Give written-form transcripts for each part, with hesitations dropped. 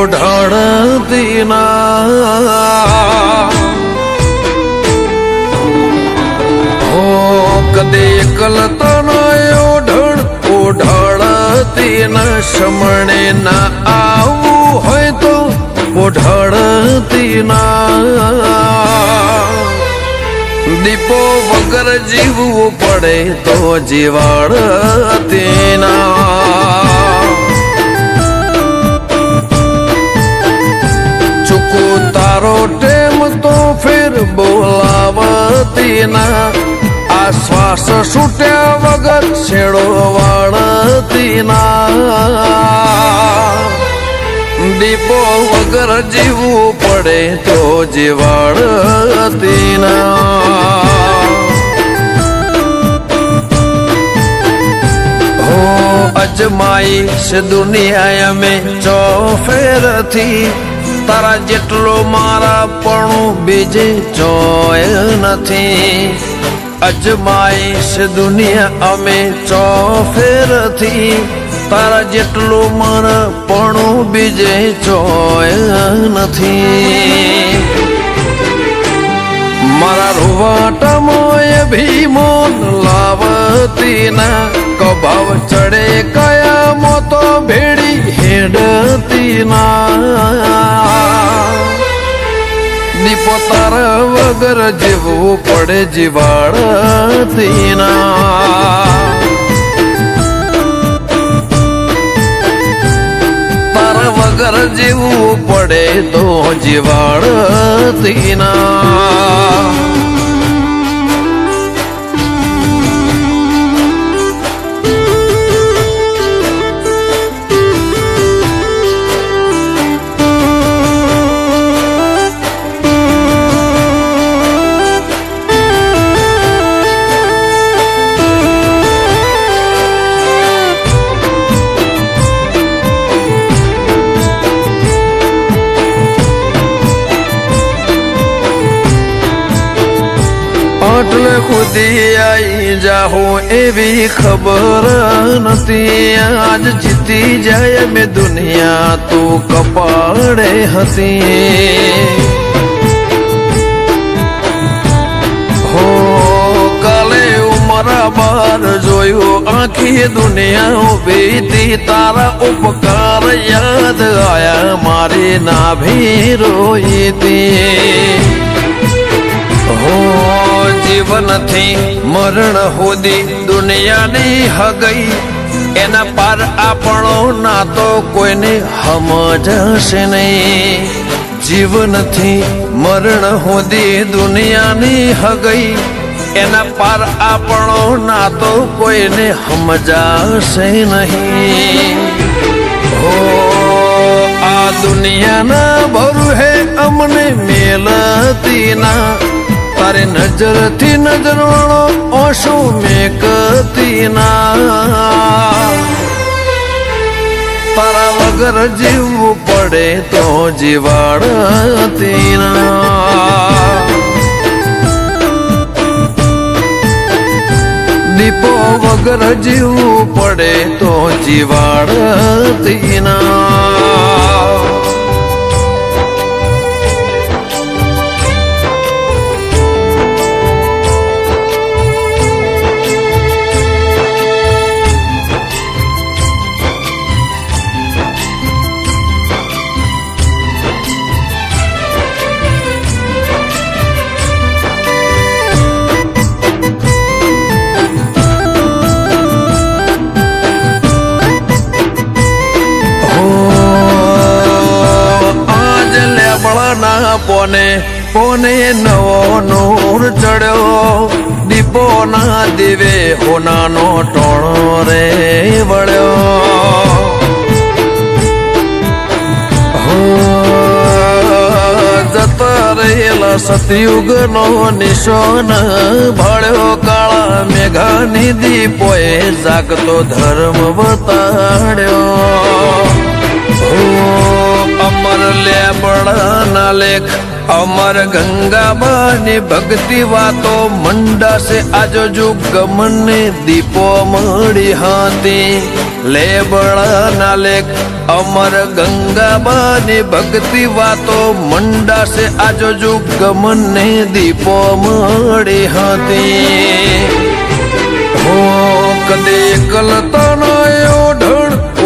ઓઢણતી ના હો કદે કલતન ઓઢણ ઓઢણતી ના શમણે ના આવું હોય તો ઓઢણતી ના દીપો વગર જીવવું પડે તો જીવાડતી ના ચૂકો તારો ટેમ તો ફેર બોલાવતી ના આ શ્વાસ છૂટ્યા વગર છેડો વાળતી ના દીપો વગર જીવવું પડે તો જીવાડતી ના હો અજમાઈશ દુનિયા અમે ચોફેરથી તારા જેટલો મારા પણ બીજે ચોય નથી અજમાઈશ દુનિયા અમે ચોફેરથી તારા જેટલું મારા પણ બીજે ચોય નથી મારા રૂવાટામાં ભીમોન લાવતી ના કભાવ ચડે કયા તો ભેડી હેડતી ના દીપો તારા વગર જીવવું પડે જીવાડતી ના વગર જીવવું પડે તો જીવાડતી ના એટલે ખુદી આઈ જાહો એવી ખબર નથી આજ જીતી જાય મેં દુનિયા તું કપાળે હતી હો કાલે ઉમરા બાર જોયું આખી દુનિયા ઉભી તારા ઉપકાર યાદ આયા મારી નાભી રોઈ હતી હો જીવનથી મરણ સુધી દુનિયાની હગઈ એના પાર આપણો ના તો કોઈને સમજશે નહીં જીવનથી મરણ સુધી દુનિયાની હગઈ એના પાર આપણો ના તો કોઈને સમજાશે નહીં હો આ દુનિયાના ભરું હે અમને મેલતી ના તારે નજરથી નજરવાળો ઓશો મેકતી ના તારા વગર જીવવું પડે તો જીવાડતી ના દીપો વગર જીવવું પડે તો જીવાડતી ના પોને પોને નવો નૂર ચડ્યો દીપો ના દીવે હોનાનો ટોણો રે વળ્યો જતા રહેલા સતયુગ નો નિશાન ભાળ્યો કાળા મેઘાની દીપોએ જાગતો ધર્મ બતાડ્યો અમર લેબડા લેખ અમર ગંગાબાની ભક્તિ વાતો મંડાશે આજો જુગ મને દીપો મળી હાથી લેબળના લેખ અમર ગંગાબાની ભક્તિ વાતો મંડાશે આજો જુગમને દીપો મળી હતી હો કદે કલતનો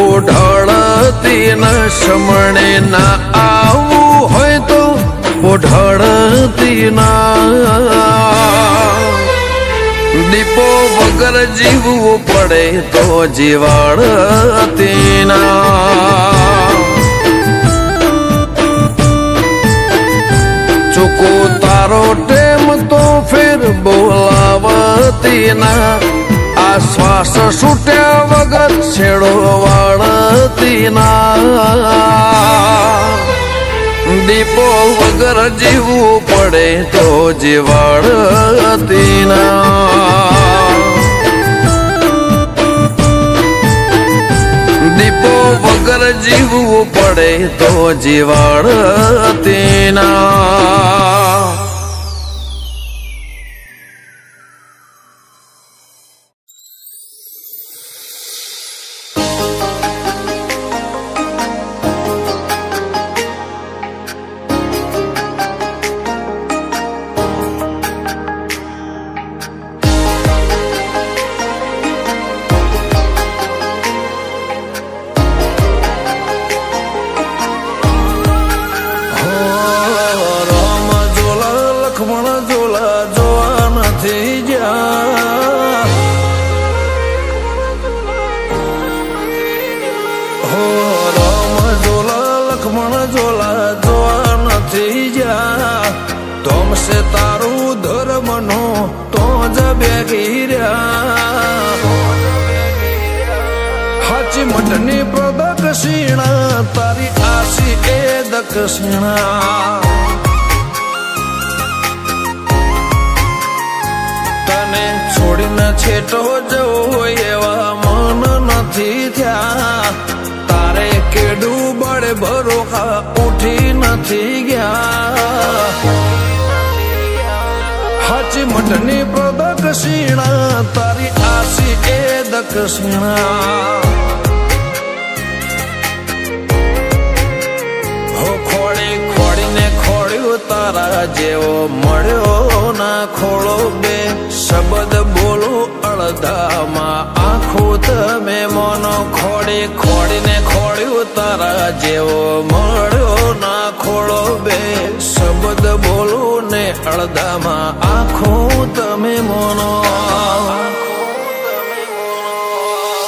ઓઢળતી ન શમણે ના આવું હોય તો ઓઢળતી ના દીપો વગર જીવવું પડે તો જીવાડતી ના ચૂકો તારો ટેમ તો ફેર બોલાવતી ના આ શ્વાસ છૂટ્યા વગર છેડો વાળતી ના દીપો વગર જીવવું પડે તો જીવાડતી ના દીપો વગર જીવવું પડે તો જીવાડતી ના તોમસે તારું ધર્મનો તો જ બેગીર્યા હાચી મઠની પ્રદક્ષિણા તારી આશી એ દક્ષિણા તને છોડીને છેટો જવો એવા મન નથી થયા તારે કેડું બળે ભરોખા ઉઠી નથી ગયા હાચી મઠની પ્રદક્ષિણા તારી આશી એ દક્ષિણા હો ખોડી ખોડીને ખોડ્યું તારા જેવો મળ્યો ના ખોળો બે શબ્દ બોલું અડધામાં આખું તમે મોનો ખોડી ખોડીને ખોડ્યું તારા જેવો મળ્યો ના ખોળો બે શબ્દ બોલું ને અડધામાં આખું તમે મોનો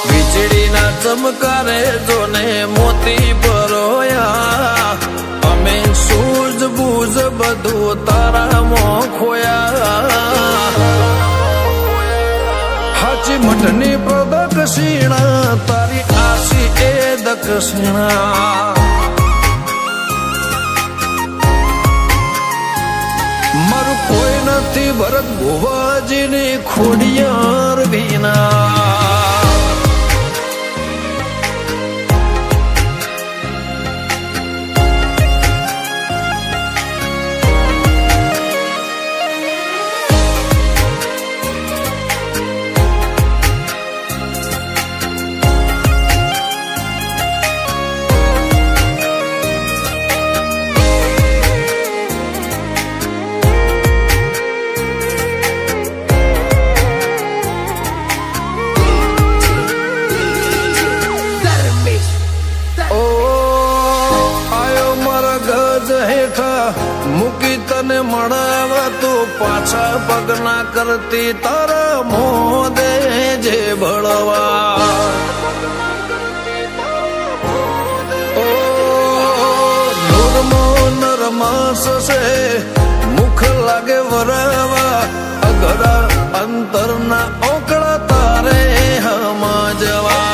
વીજળીના ચમકારે જોને મોતી પરોયા અમે સૂઝબૂઝ બધું તારામાં ખોયા હાચી મઠની પ્રદક્ષિણા તારી આશી એ દક્ષિણા મારું કોઈ નથી ભરત ભુવાજીની ખોડિયાર વિના મૂકી તને મળવા તો પાછા પગના કરતી તારા મોદે જે ભળવા ઓ નૂરમો નરમાસ છે મુખ લાગે વરવા અઘરા અંતરના ઓકળા તારે હમજવા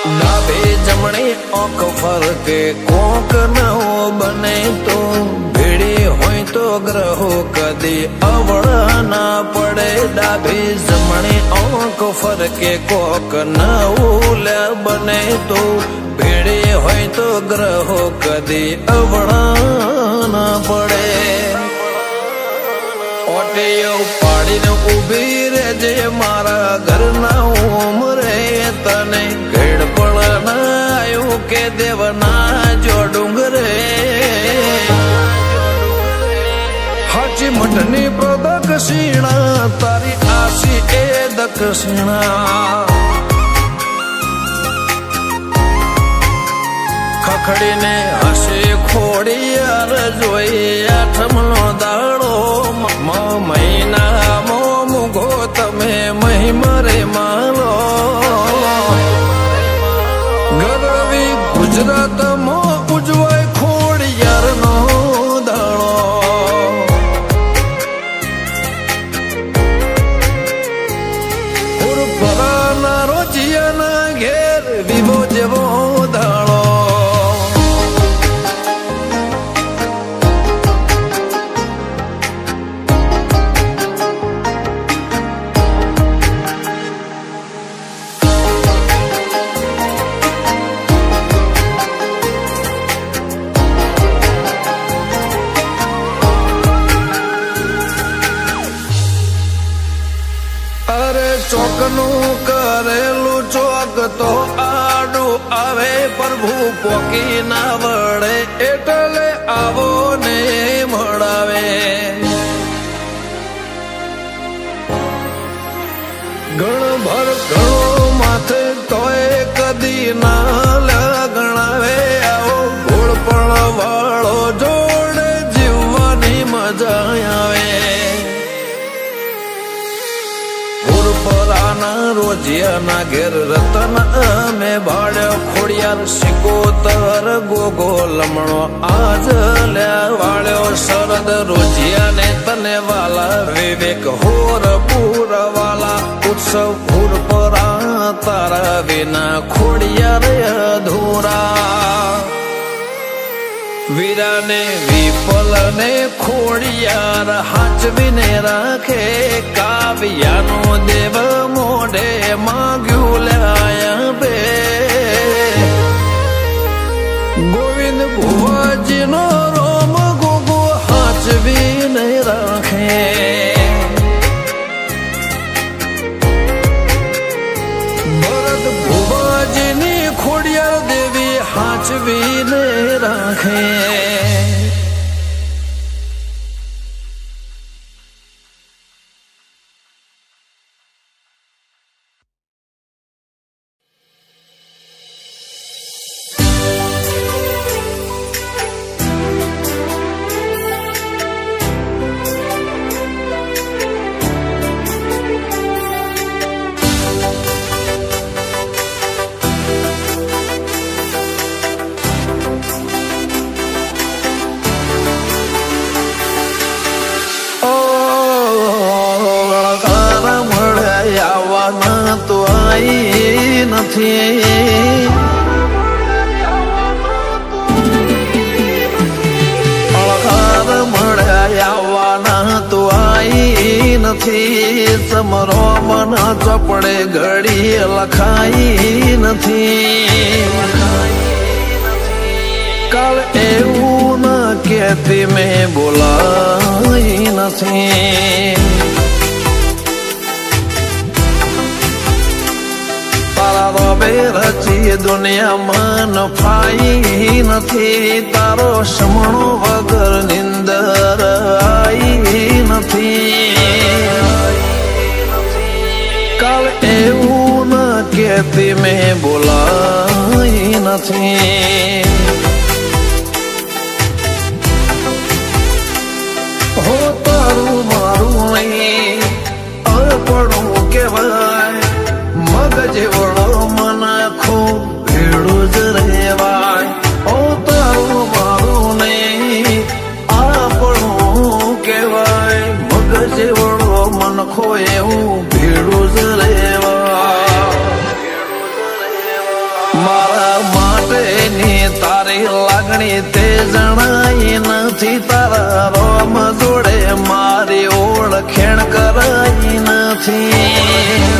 ડાબે જમણે ઓખ ફરકે કોક નવો બને તો ભેડી હોય તો ગ્રહો કદી અવળ ના પડે ડાબે જમણે ઓખ ફરકે કોક નવું બને તો ભેડી હોય તો ગ્રહો કદી અવળ ના પડે ઓટીઓ પાડીને ઉભી રહેજે મારા ઘરના કૃષ્ણા ખખડીને હસે ખોડિયાર જોઈ આઠમનો દાડો મહિના મુગો તમે મહિમરે માલો ગરવી ગુજરાતમાં ઉજવાય ખોડિયારનો દાડો ઉરપરાના રોજિયાના ઘેર વિભો જેવો દાડો ચોકનું કરેલું ચોક તો આડું આવે પ્રભુ પોકી ના વળે એટલે આવો ને મળાવે ગણભર ઘણો માથે તોય કદી ના લગણાવે આવો ગોળ પણ વાળો જોડે જીવવાની મજા આવે પરાના રોજિયાના ઘેર રતન અમે ભાડ્યો ખોડિયાર સિકોતર ગોગો લમણો આજ લ્યા વાળ્યો શરદ રોજિયાને તને વાલા વિવેક હોર પૂર વાલા ઉત્સવ પૂર પરા તારા વિના ખોડિયાર અધૂરા વીરાને વિપલને ખોડિયાર હાચવીને રાખે કાવ્યાનો દેવ મોઢે માગ્યું લાયા બે ગોવિંદ ભુવાજીનો રોમ ગોગો હાચવીને રાખે ભરત ભુવાજીની ખોડિયાર દેવી હાચવીને રાખે તો આઈ નથી અળખાર મળ્યા આવવાના તો આઈ નથી સમરો મન ચોપડે ઘડી લખાઈ નથી કાળ એવું ના કહેતી મેં બોલાઈ નથી રચી દુનિયામાં નફાઈ નથી તારો સમણો વગર નિંદર આઈ નથી કાલ એવું ના કહેતી મેં બોલાઈ નથી હો તારું મારું નહીં અપડું કહેવાય મગજ વળો મનાખો ભેડું જ રહેવાય ઓ તારું મારું નહીં આપણું કહેવાય મગજ વળો મનખો એવું ભેડું જ રહેવાય મારા માટેની તારી લાગણી તે જણાઈ નથી તારા રોમ જોડે મારી ઓળખેણ કરાઈ નથી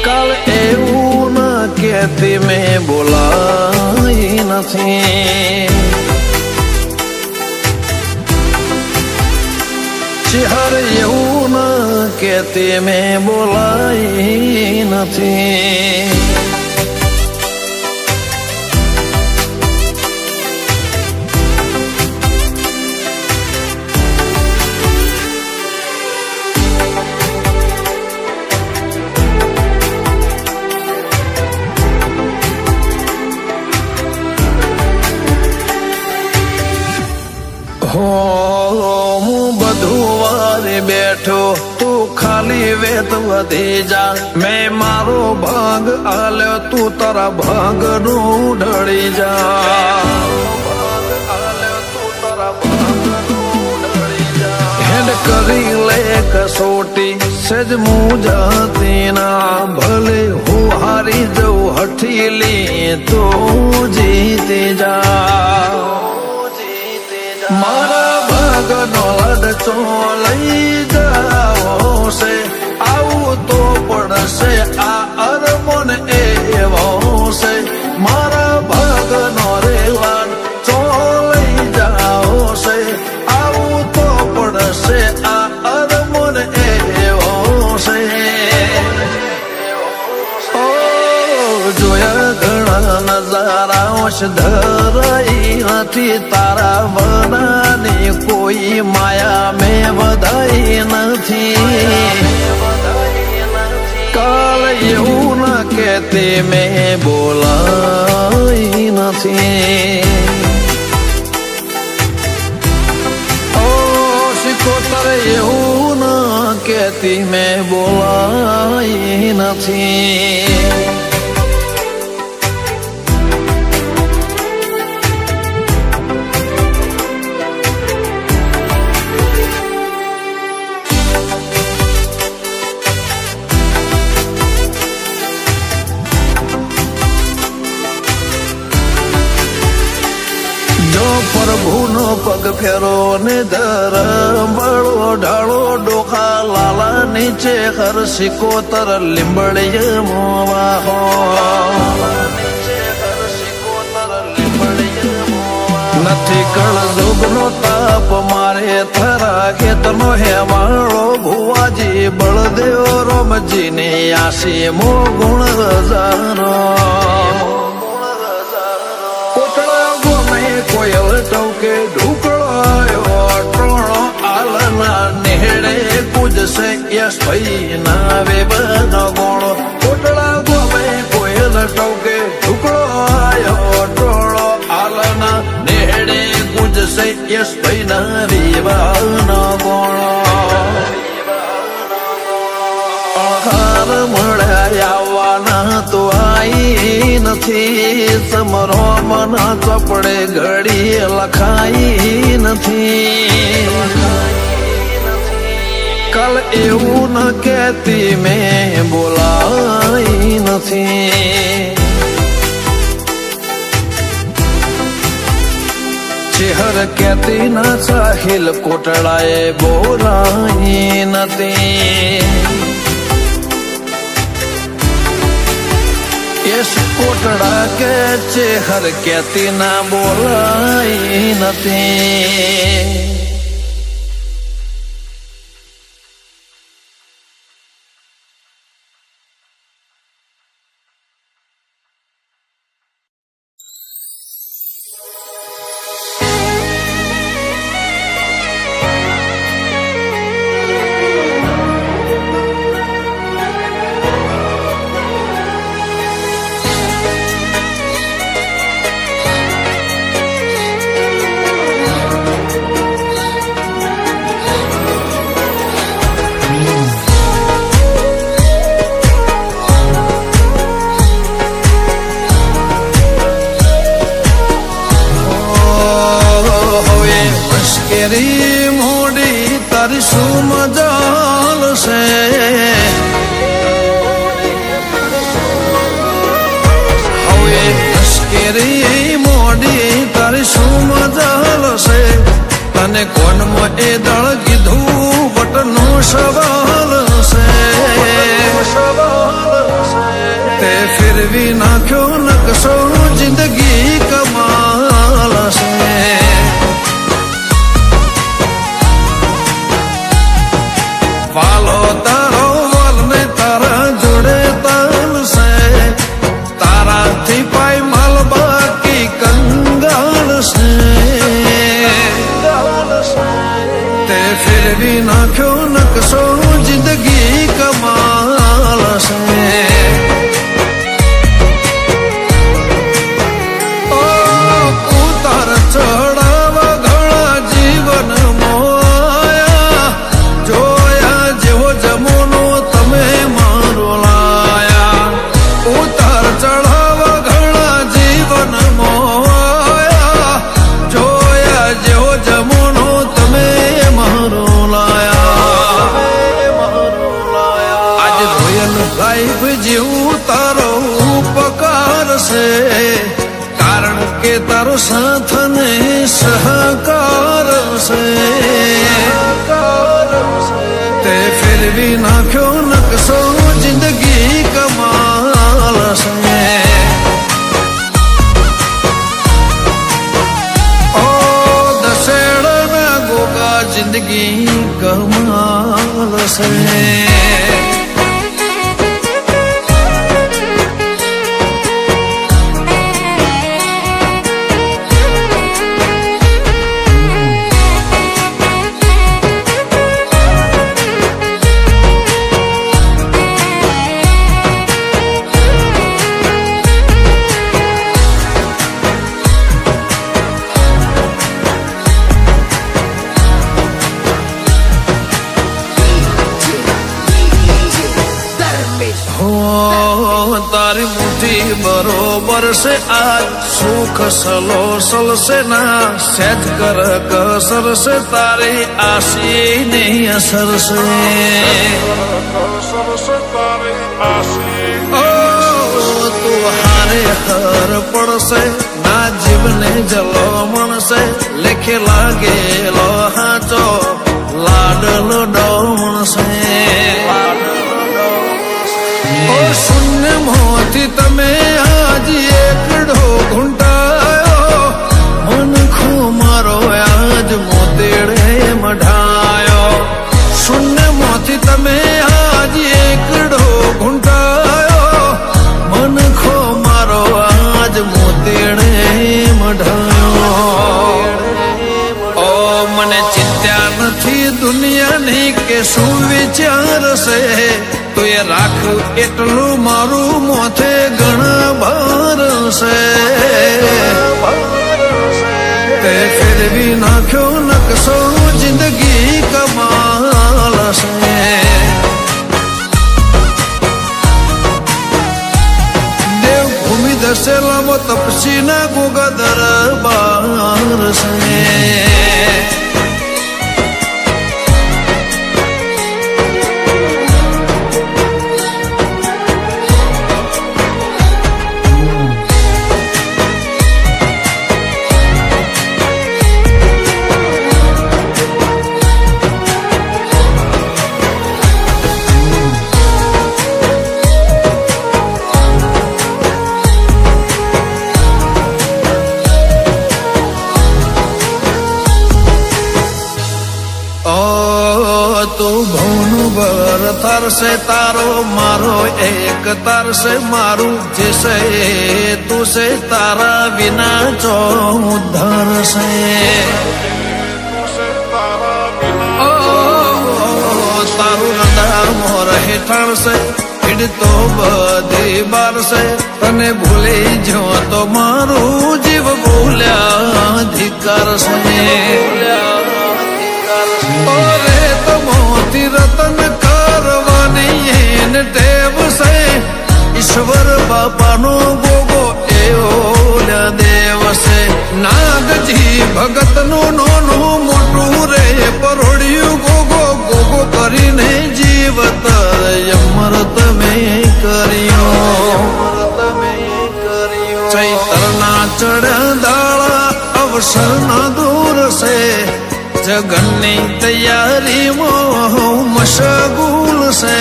કાલ એવું ના કહેતી મેં બોલાઈ નથી ચિહર એવું ના કહેતી મેં બોલાઈ નથી વેત વધી જા મેં મારો ભાગ આલ્યો તું તારા ભાગ નું ઢળી જા હેડ કરી લે કસોટી સજ મુજાતી ના ભલે હું હારી જઉં હઠીલી તો જીતી જા મારા ભાગનો લડચો લઈ જાઓ છે આવું તો પડશે આ અરમોન એવો છે મારા ભાગનો રેવાન ચો લઈ જાઓ છે આવું તો પડશે આ અરમોન એવો છે જોયા ઘણા નજારા ધરાઈ નથી તારા વનાની કોઈ માયા મેં વધાઈ નથી કાલ એવું ના કહેતી મેં બોલાઈ નથી ઓ શિકોતર એવું ના કહેતી મેં બોલાઈ નથી પ્રભુનો પગ ફેરો ને ધરમ બળો ઢાળો ડોખા લાલા નીચે હર સિકોતર લીંબડીય મોવાહો નથી કળ જોગનો તાપ મારે થરા ખેતનો હેવાળો ભુવાજી બળદેવ રોમજી ને આશી મો ગુણ હજારો કોયલ ટોકે ઢુકળાયો ટોણો આલના નેહડે કૂદશે યશ ભાઈ ના વેબનો ગોણો કોટળા ગોમે કોયલ ટોકે ઢુકળાયો ટોણો આલના નેહડે કૂદશે યશ ભાઈ ના વેબનો ગોણો હાર મળ્યા આવવાના તો આઈ નથી સમરો મના ચોપડે ઘડી લખાઈ નથી કાલ એવું ન કહેતી મેં બોલાઈ નથી ચેહર કહેતી ના સાહિલ કોટડાએ બોલાઈ નથી યશ કોટડા કે ચેહર કહેતી ના બોલાઈ નથી કેરી મોડી તારી શું મજાલ છે હવે કેરી મોડી તારી શું મજાલ છે તને કોનમાં એ દળ કીધું વટનો સવાલ છે તે ફેરવી નાખ્યો નકશો જિંદગી કમાલ છે વાલો તારો વાલ ને તારા જોડે તાલ છે તારાથી પાય માલ બાકી કંગાળ છે તે ફેરવી નાખ્યો નકશો જિંદગી કમાલ છે લાઈફ જીવું તારો ઉપકાર છે, કારણ કે તારો સાથ ને સહકાર છે. તે ફેરવી નાખ્યો નકશો જિંદગી કમાલ છે. ઓ દશેડાના ગોગા જિંદગી કમાલ છે. તારી મુઠ્ઠી બરોબર છે આજ સુખ સલો સલશે ના સેજ કર કસર છે તારી આશી ની અસર છે. તું હારે હર પડશે ના જીવને જલો મણશે લેખે લાગેલો હાચો લાડલો ડોમણ છે. શૂન્ય મોથી તમે આજ એકડો ઘૂંટાયો મન ખો મારો આજ મોતેડે મઢાયો. શૂન્ય મોથી તમે આજ એકડો ઘૂંટાયો મન ખો મારો આજ મોતેડે મઢાયો. ઓ મને ચિંતા નથી દુનિયાની કે શું વિચાર છે, તો એ રાખ એટલું મારું મોથે ઘણા ભાર છે. તે ફેરવી નાખ્યો નકશો જિંદગી કમાલ છે. દેવભૂમિ દશેલામાં તપસી ના ગોગા દરબાર છે. તું ભવનું ભર થરશે તારો મારો એક તરશે મારું જે છે તું છે તારા વિના ચો ઉદ્ધાર છે. તારું હૃદય મોર હેઠળ છે પીડતો બધી બાર છે. તને ભૂલી જો તો મારું જીવ ભૂલ્યા અધિકાર છે. ઓરે તો મોતી રતન કરવાની એને ટેવ છે. ઈશ્વર બાપાનો ગોગો એવો દેવ છે. નાગજી ભગતનું નોનું મોટું રે પરોડિયું ગોગો ગોગો કરીને જીવત અમૃત મેં કર્યો. ચૈતરના ચડ્યા દાળા અવસરના દૂર છે. જગનની તૈયારીમાં મશગુલ છે.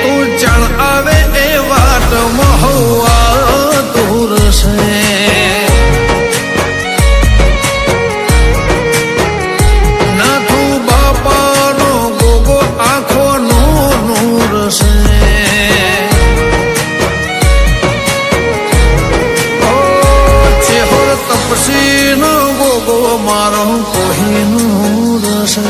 તું ચણ આવે એ વાટ મહુઆ દૂર છે. નાથું બાપાનો ગોગો આંખો નૂર છે. તપસીનો ગોગો મારો કોહિનૂર છે.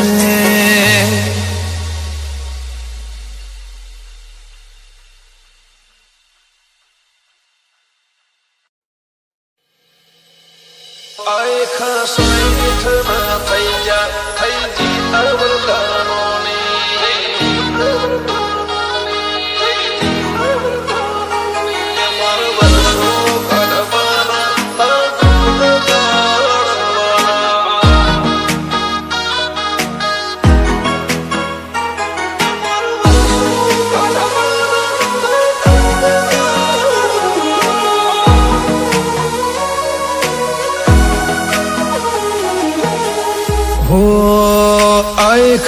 આય ખાસ મીઠના થઈ જા થઈ જી અવરદાનોની.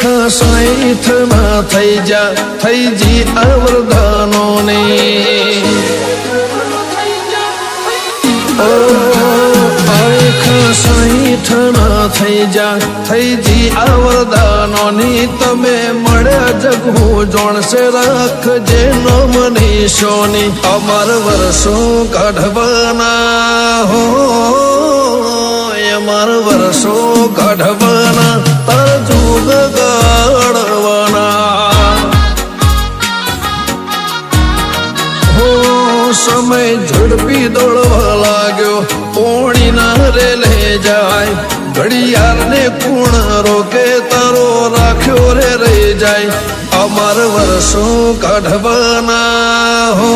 60 ના થઈ જા થઈ જી આવરદાનો ને આખ 60 ના થઈ જા થઈ જી આવરદાનો ની તમે મળ્યા જગવું જોણશે રાખજે નમની સોની અમાર વર્ષો કાઢવાના હો અમાર વર્ષો કાઢવાના તાર જુગ ગાળવાના હો સમય ઝડપી દોડવા લાગ્યો પોણી ના રે લઈ જાય ઘડિયાળ ને કુણ રોકે તારો રાખ્યો રે રહી જાય અમાર વર્ષો કાઢવાના હો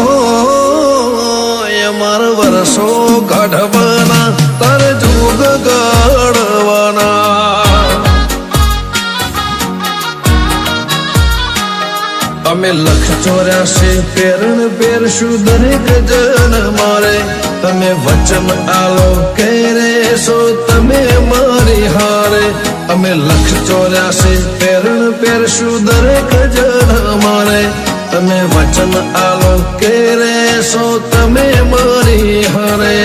અમાર વર્ષો કાઢવાના તાર જુગ ગાળવાના અમે 184 પેરણ પહેરશું દરેક જન મારે તમે વચન આલો કે રેશો તમે મારી હારે અમે 184 પેરણ પહેરશું દરેક જન મારે તમે વચન આલો કે રેશો તમે મારી હારે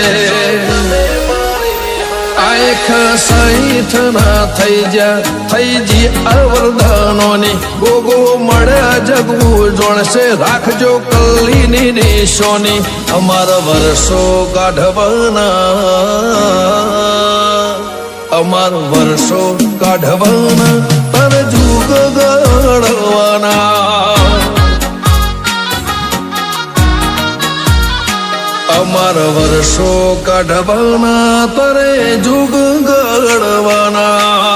આખ 60 ના થઈ જા થઈ જી આવરદાનોની ગોગો મળ્યા જગવું જોણશે રાખજો કલ્લીની નિશોની અમારા વર્ષો કાઢવાના અમાર વર્ષો કાઢવાના પર જુગ ગાળવાના અમાર વર્ષો કાઢવાના તરે જુગ ગાળવાના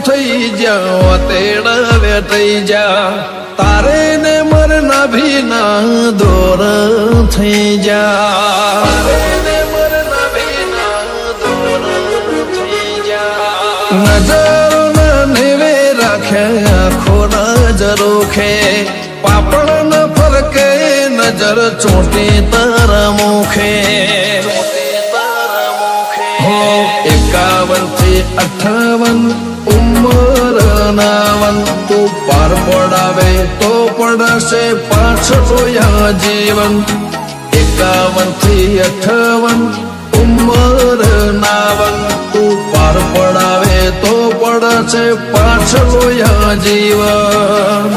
થઈ જા તેડા વેટાઈ જા તારે ને મરના ભીના દોર થઈ જા નજરો ના નેવે રાખ્યા આખો નજરો ખે પાપડ ન ફરકે નજર ચોટી તારા મુખે 51 થી 58 ઉમર નાવન તું પાર પડાવે તો પડશે પાછો યા જીવન 51 થી 58 ઉમર નાવન તું પાર પડાવે તો પડશે પાછો યા જીવન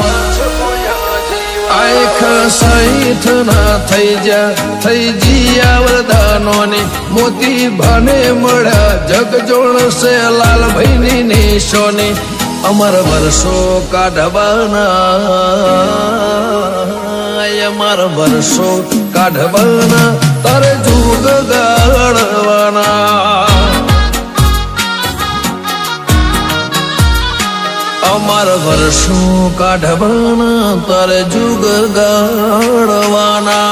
આખ 60 ના થઈ જા થઈ જી આવરદાનોની મોતી ભાને મળ્યા જગ જોણશે લાલભાઈની નિશોની અમાર વર્ષો કાઢવાના અમાર વર્ષો કાઢવાના તારે જુગ ગાળવાના અમાર વર્ષો કાઢવાના તારે જુગ ગાળવાના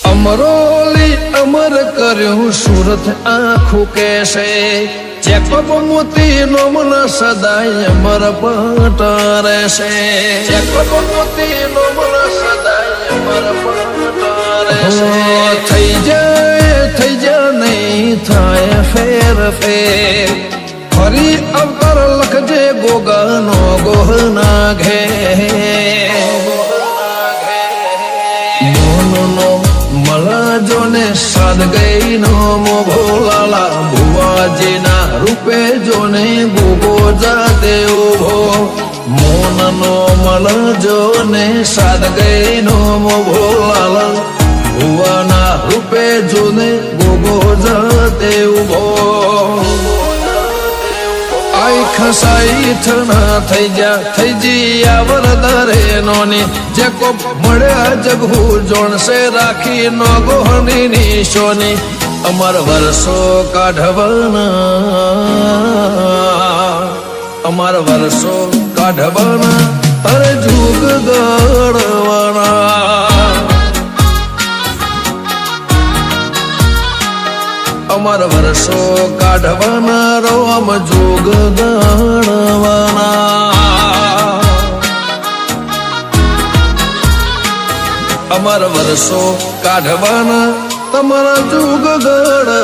અમરોલી અમર કર્યું સુરત આખું કેશે જેકબ મોતી નો મન સદાય અમર પટ રહેશે જેકબ મોતી નો મન સદાય અમર પટ રહેશે થઈ જા નહીં થાય ફેર ફેર ફરી અવતાર લખજે ગોગાનો ગોહના ઘે મોનનો મળા જોને સાદ ગઈ નો ભોલાલા ભુવાજીના રૂપે જોને ગોગો જાતે ઉભો મોનનો મલ જોને સાદ ગઈ નો ભોલાલા ભુવાના રૂપે જોને ગોગો જાતે ઉભો આઈ ખસાઈ થના થઈ જી આવર દરે નોની જે કોપ મળ્યા જગહુ જોણસે રાખી નો ગોહની નિશોની અમર વર્ષો કાઢવાના અરે જુગ ગળવાના અમર વર્ષો કાઢવાના રોમ જોગ ગણવાના અમર વર્ષો કાઢવાના તમારા જોગ ગણવાના